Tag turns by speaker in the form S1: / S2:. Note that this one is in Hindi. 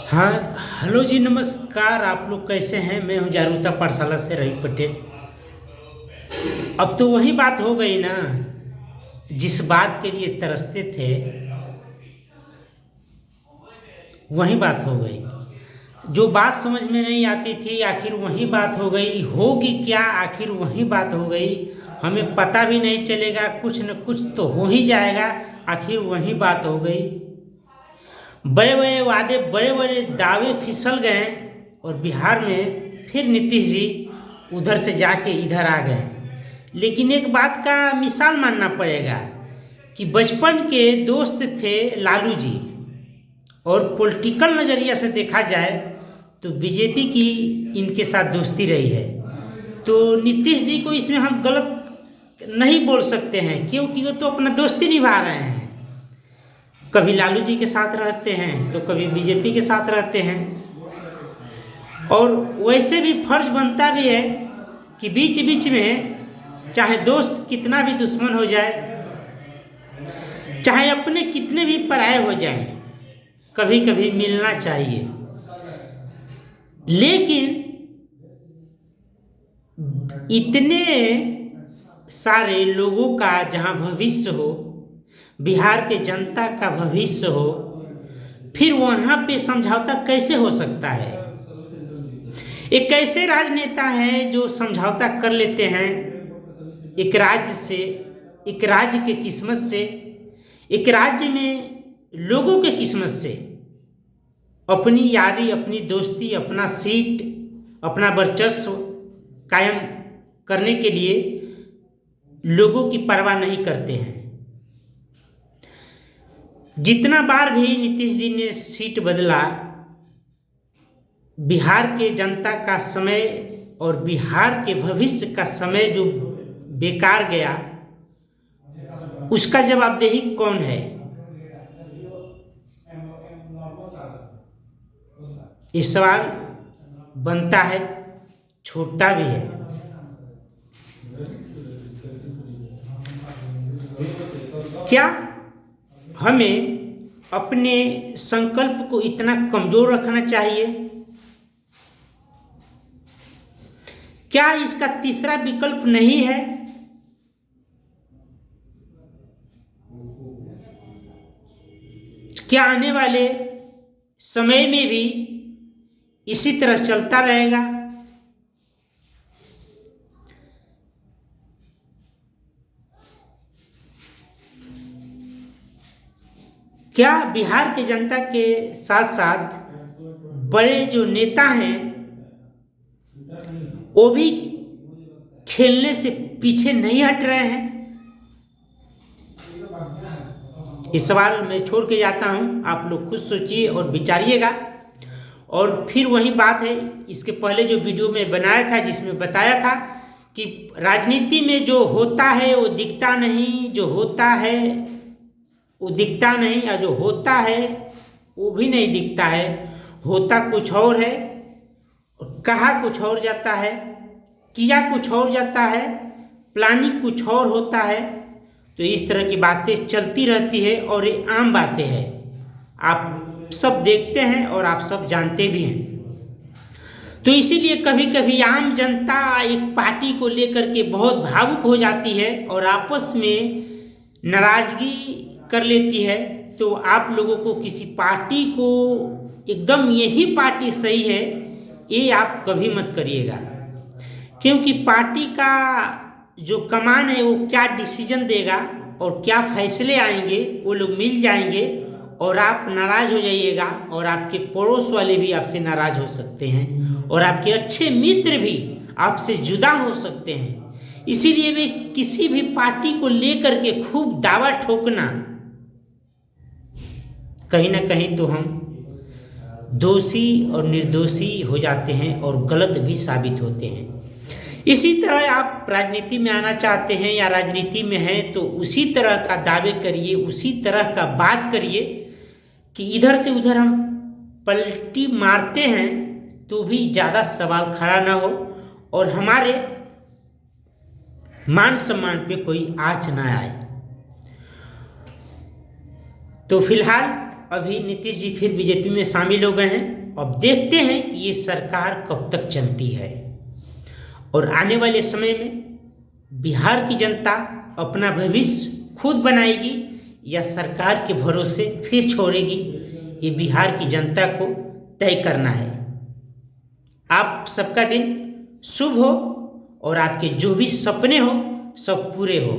S1: हाँ। हेलो जी, नमस्कार। आप लोग कैसे हैं? मैं हूँ जारूता पाठशाला से रवि पटेल। अब तो वही बात हो गई ना, जिस बात के लिए तरसते थे वही बात हो गई। जो बात समझ में नहीं आती थी आखिर वही बात हो गई। होगी क्या, आखिर वही बात हो गई। हमें पता भी नहीं चलेगा, कुछ न कुछ तो हो ही जाएगा। आखिर वही बात हो गई। बड़े बड़े वादे, बड़े बड़े दावे फिसल गए और बिहार में फिर नीतीश जी उधर से जाके इधर आ गए। लेकिन एक बात का मिसाल मानना पड़ेगा कि बचपन के दोस्त थे लालू जी, और पॉलिटिकल नज़रिया से देखा जाए तो बीजेपी की इनके साथ दोस्ती रही है। तो नीतीश जी को इसमें हम गलत नहीं बोल सकते हैं, क्योंकि वो तो अपना दोस्ती निभा रहे हैं। कभी लालू जी के साथ रहते हैं तो कभी बीजेपी के साथ रहते हैं। और वैसे भी फर्ज बनता भी है कि बीच बीच में चाहे दोस्त कितना भी दुश्मन हो जाए, चाहे अपने कितने भी पराये हो जाएं, कभी कभी मिलना चाहिए। लेकिन इतने सारे लोगों का जहां भविष्य हो, बिहार के जनता का भविष्य हो, फिर वहां पे समझौता कैसे हो सकता है? एक ऐसे राजनेता हैं जो समझौता कर लेते हैं एक राज्य से, एक राज्य के किस्मत से, एक राज्य में लोगों के किस्मत से, अपनी यारी, अपनी दोस्ती, अपना सीट, अपना वर्चस्व कायम करने के लिए लोगों की परवाह नहीं करते हैं। जितना बार भी नीतीश जी ने सीट बदला, बिहार के जनता का समय और बिहार के भविष्य का समय जो बेकार गया, उसका जवाबदेही कौन है? ये सवाल बनता है, छोटा भी है। क्या हमें अपने संकल्प को इतना कमजोर रखना चाहिए? क्या इसका तीसरा विकल्प नहीं है? क्या आने वाले समय में भी इसी तरह चलता रहेगा? क्या बिहार के जनता के साथ साथ बड़े जो नेता हैं वो भी खेलने से पीछे नहीं हट रहे हैं? इस सवाल मैं छोड़ के जाता हूं, आप लोग खुद सोचिए और विचारिएगा। और फिर वही बात है, इसके पहले जो वीडियो में बनाया था जिसमें बताया था कि राजनीति में जो होता है वो दिखता नहीं, जो होता है वो दिखता नहीं, और जो होता है वो भी नहीं दिखता है। होता कुछ और है, कहा कुछ और जाता है, किया कुछ और जाता है, प्लानिंग कुछ और होता है। तो इस तरह की बातें चलती रहती है और ये आम बातें हैं, आप सब देखते हैं और आप सब जानते भी हैं। तो इसीलिए कभी कभी आम जनता एक पार्टी को लेकर के बहुत भावुक हो जाती है और आपस में नाराजगी कर लेती है। तो आप लोगों को किसी पार्टी को एकदम यही पार्टी सही है ये आप कभी मत करिएगा, क्योंकि पार्टी का जो कमान है वो क्या डिसीजन देगा और क्या फैसले आएंगे वो लोग मिल जाएंगे और आप नाराज हो जाइएगा, और आपके पड़ोस वाले भी आपसे नाराज हो सकते हैं और आपके अच्छे मित्र भी आपसे जुदा हो सकते हैं। इसीलिए वे किसी भी पार्टी को लेकर के खूब दावा ठोकना, कहीं ना कहीं तो हम दोषी और निर्दोषी हो जाते हैं और गलत भी साबित होते हैं। इसी तरह आप राजनीति में आना चाहते हैं या राजनीति में हैं तो उसी तरह का दावे करिए, उसी तरह का बात करिए कि इधर से उधर हम पलटी मारते हैं तो भी ज़्यादा सवाल खड़ा ना हो और हमारे मान सम्मान पे कोई आँच ना आए। तो फिलहाल अभी नीतीश जी फिर बीजेपी में शामिल हो गए हैं। अब देखते हैं कि ये सरकार कब तक चलती है और आने वाले समय में बिहार की जनता अपना भविष्य खुद बनाएगी या सरकार के भरोसे फिर छोड़ेगी, ये बिहार की जनता को तय करना है। आप सबका दिन शुभ हो और आपके जो भी सपने हो सब पूरे हो।